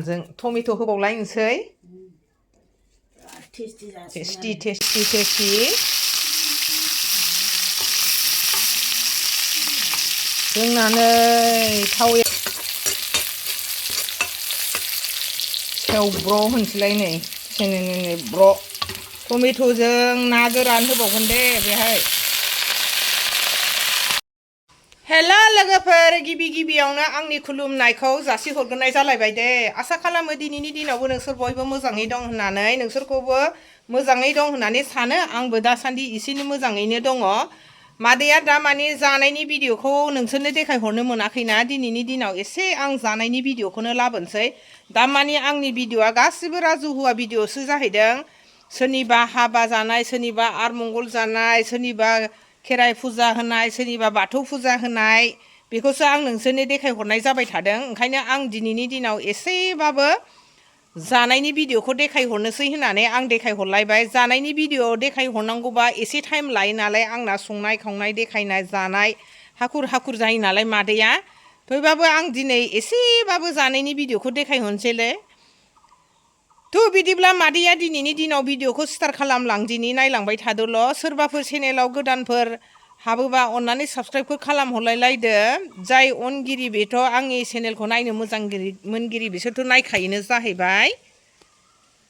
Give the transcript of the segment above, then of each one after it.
नाजों टमेट' होबावलायनोसै टेस्टि जोंना नै थावया सेवब्र' होनसैलाय नै ब्र' टमेट'जों ना गोरान होबावगोन दे बेहाय हेल' लोगोफोर गिबियावनो आंनि खुलुमनायखौ जासिहरग्रोनाय जालायबाय दे आसा खालामो दिनैनि दिनावबो नोंसोर बयबो मोजाङै दं होननानै नोंसोरखौबो मोजाङै दं होननानै सानो आंबो दासान्दि एसेनो मोजाङैनो दङ मादैया दा माने जानायनि भिडिअखौ नोंसोरनो देखायहरनो मोनाखैना दिनैनि दिनाव एसे आं जानायनि भिडिअखौनो लाबोनोसै दा माने आंनि भिडिअआ गासिबो राजु हुवा भिडिअसो जाहैदों सोरनिबा हाबा जानाय सोरनिबा आरमंगल जानाय सोरनिबा खेराइ फुजा होनाय सोरनिबा बाथौ फुजा होनाय बेखौसो आं नोंसोरनो देखायहरनाय जाबाय थादों ओंखायनो आं दिनैनि दिनाव एसेबाबो जानायनि भिडिअखौ देखायहरनोसै होननानै आं देखायहरलायबाय जानायनि भिडिअ देखायहरनांगौबा एसे टाइम लायो नालाय आंना संनाय खावनाय देखायनाय जानाय हाखुर जायो नालाय मादैया थेवबाबो आं दिनै एसेबाबो जानायनि भिडिअखौ देखायहरनोसैलै थ' बिदिब्ला मादैया दिनैनि दिनाव भिडिअखौ स्टार्ट खालामलांदिनि नायलांबाय थादोल' सोरबाफोर चेनेलाव गोदानफोर हाबोबा अन्नानै साबस्क्राइबफोर खालामहरलायलायदो जाय अनगिरि बेथ' आंनि चेनेलखौ नायनो मोनगिरि बिसोरथ' नायखायोनो जाहैबाय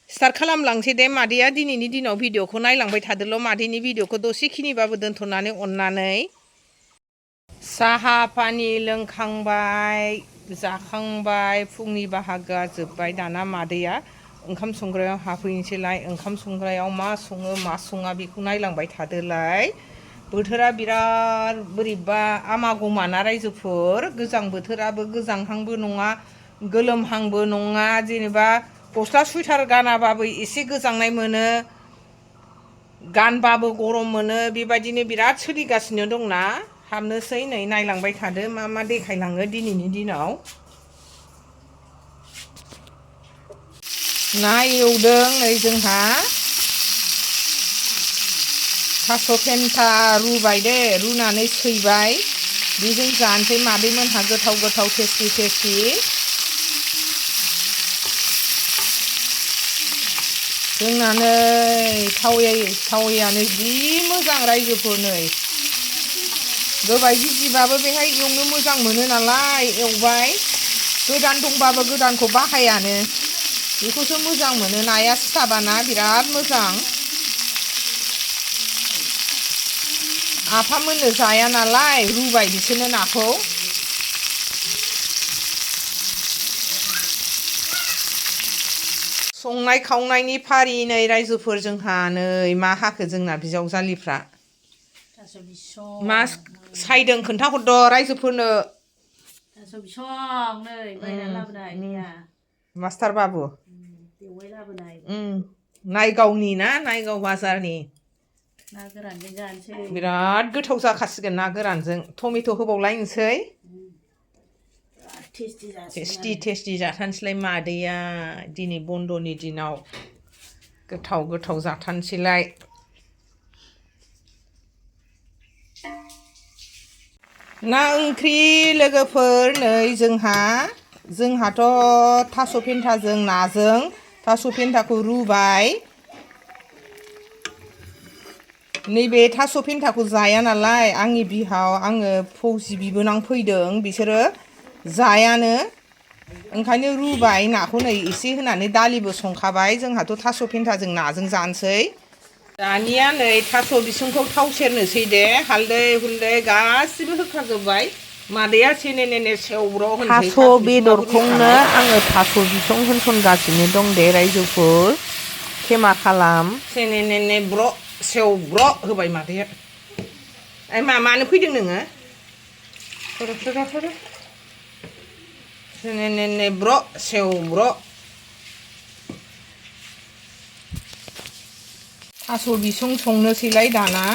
स्टार्ट खालामलांसै दे मादैया दिनैनि दिनाव भिडिअखौ नायलांबाय थादोल' मादैनि भिडिअखौ दसेखिनिबाबो दोनथ'नानै अन्नानै साहा पानि लोंखांबाय जाखांबाय फुंनि बाहागोआ जोब्बाय दाना मादैया ओंखाम संग्रायाव हाबफैनोसैलाय ओंखाम संग्रायाव मा सङो मा सङा बेखौ नायलांबाय थादोलाय बोथोरा बिराद बोरैबा आमागमाना रायजोफोर गोजां बोथोराबो गोजांहांबो नङा गोलोमहांबो नङा जेनेबा गस्ला सुइटार गानाबाबो एसे गोजांनाय मोनो गानबाबो गरम मोनो बेबायदिनो बिराद सोलिगासिनो दंना हाबनोसै नै नायलांबाय थादो मा देखायलाङो दिनैनि दिनाव ना एवदों नै जोंहा थास' फेन्था रुबाय दे रुनानै सैबाय बेजों जानोसै मादैमोनहा गोथाव टेस्टि जोंना नै थावैयानो जि मोजां रायजोफोर नै गोबाय गिजिबाबो बेहाय एवनो मोजां मोनो नालाय एवबाय गोदान दंबाबो गोदानखौ बाहायानो बेखौसो मोजां मोनो नाया सिथाबाना बिराद मोजां आफामोननो जाया नालाय रुबाय बिसोरनो नाखौ संनाय खावनायनि फारि नै रायजोफोर जोंहा नै मा हाखो जोंना बिजावजालिफ्रा मा सायदों खोन्थाहरद' रायजोफोरनो थास' बिसं नै बायना लाबोनाय मैया मास्टार बाबु बेवाय लाबोनाय नायगावनि ना नायगाव बाजारनि ना गोरानजों जानोसै बिराद गोथाव जाखासिगोन ना गोरानजों टमेट' होबावलायनोसै टेस्टि जाथारनोसैलाय मादैया दिनै बन्द'नि दिनाव गोथाव जाथारनोसैलाय ना ओंख्रि लोगोफोर नै जोंहाथ' थास' फेन्थाजों नाजों थास' फेन्थाखौ रुबाय नैबे थास' फेन्थाखौ जाया नालाय आंनि बिहाव आङो फौजि बिबोनां फैदों बिसोरो जायानो ओंखायनो रुबाय नाखौ नै एसे होनानै दालिबो संखाबाय जोंहाथ' थास' फेन्थाजों नाजों जानोसै दानिया नै थास' बिसंखौ थाव सेरनोसै दे हालदै हुलदै गासिबो होखाजोब्बाय मादैया सेने सेवब्र' होनसै थास' बेदरखौनो आङो थास' बिसं होसनगासिनो दं दे रायजोफोर खेमा खालाम सेने ब्र' सेवब्र' होबाय मादैया मानो फैदों नोङो सेने ब्र' सेवब्र' थास' बिसं संनोसैलाय दाना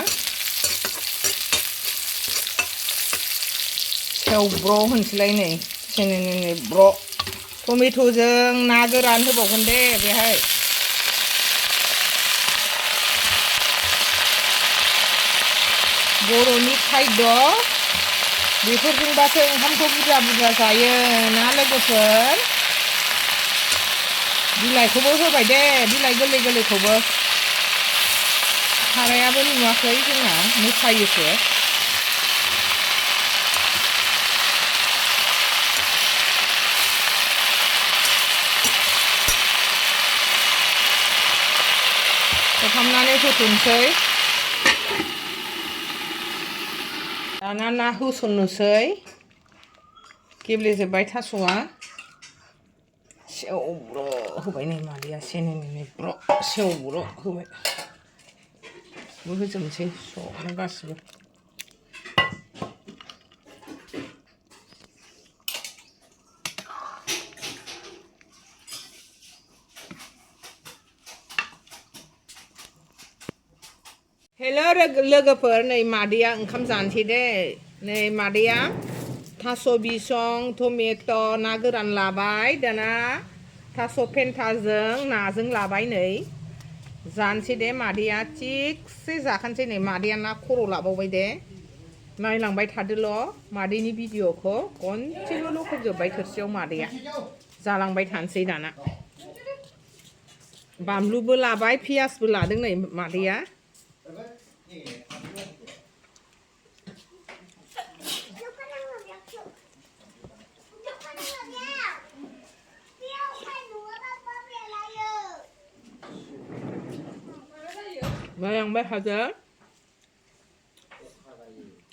सेवब्र' होनसैलाय नै सेने ब्र' टमेट'जों ना गोरान होबावगोन दे बेहाय बर'नि खायद' बेफोरजोंबासो ओंखामखौ बुरजा जायो ना लोगोफोर बिलाइखौबो होबाय दे बिलाइ गोरलै गोरलैखौबो सारायाबो नुवाखै जोंना मोसायोसो खोबहाबनानै होथ'नोसै दाना ना होसननोसै गेब्लेजोब्बाय थास'आ सेवब्र' होबाय नै मादैया सेनेनै ब्र' सेवब्र' होबाय होजोबनोसै सबनो गासिबो हेल' लोगोफोर नै मादैया ओंखाम जानोसै दे नै मादैया थास' बिसं टमेट' ना गोरान लाबाय दाना थास' पेन्टाजों नाजों लाबाय नै जानोसै दे मादैया थिगसे जाखानोसै नै मादैया ना खर' लाबावबाय दे नायलांबाय थादोल' मादैनि भिडिअ'खौ खनसेल' लखबजोब्बाय थोरसियाव मादैया जालांबाय थानोसै दाना बानलुबो लाबाय पियासबो लादों नै मादैया नायलांबाय थादो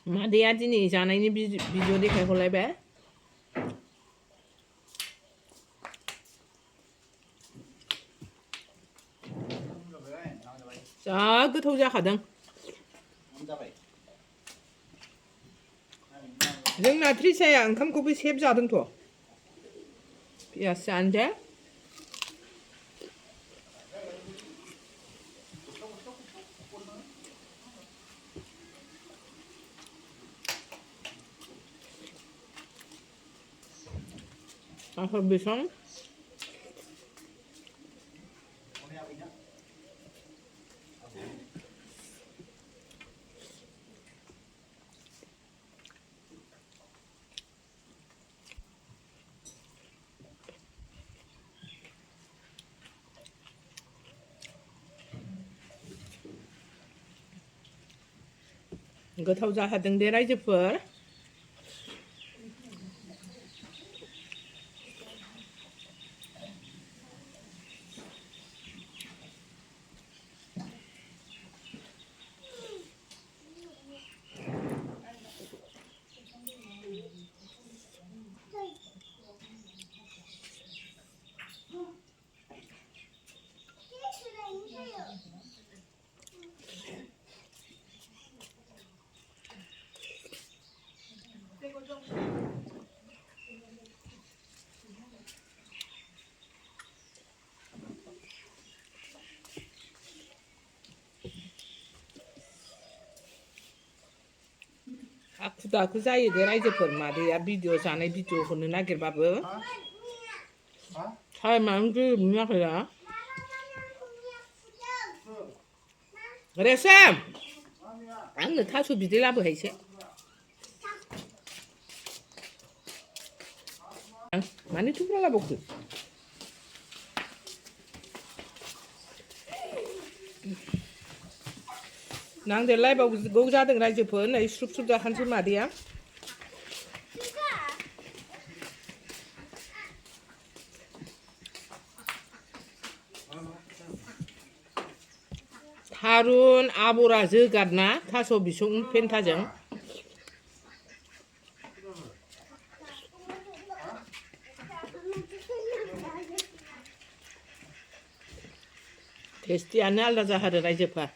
मादैया दिनै जानायनि भिडिअ देखायहरलायबाय जा गोथाव जाखादों जोंना त्रिसाया ओंखामखौबो सेब जादोंथ' पियास जानोसै थास' बिसं गोथाव जाखादों दे रायजोफोर आखु दाखु जायो दे रायजोफोर मादैया भिडिअ जानाय भिडिअ होनो नागिरबाबो टाइमानो गोरोबनो नागिरा रेशम आंनो थास' बिदै लाबोहायसो मानो थुब्रा लाबोखो नांदेरलायबावगौ जादों रायजोफोर नै स्रुब स्रुब जाखानोसै मादैया थारुन आबरा जोगारना थास' बिसं पेन्टाजों टेस्टियानो आलादा जाथारो रायजोफोर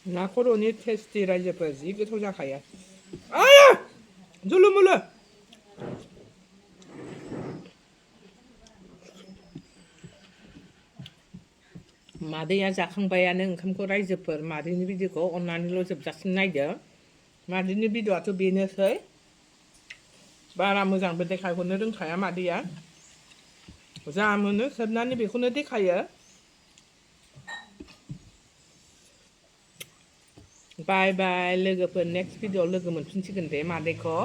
ना खर'नि टेस्टि रायजोफोर जि गोथाव जाखायो आया जुलु मुलु मादैया जाखांबायानो ओंखामखौ रायजोफोर मादैनि भिडिअखौ अननानैल' जोबजासिम नायदो मादैनि भिडिअआथ' बेनोसै बारा मोजांबो देखायहरनो रोंखाया मादैया जा मोनो खेबनानै बेखौनो देखायो बाय बाय लोगोफोर नेक्स्ट भिडिअ लोगो मोनफिनसिगोन दे मादैखौ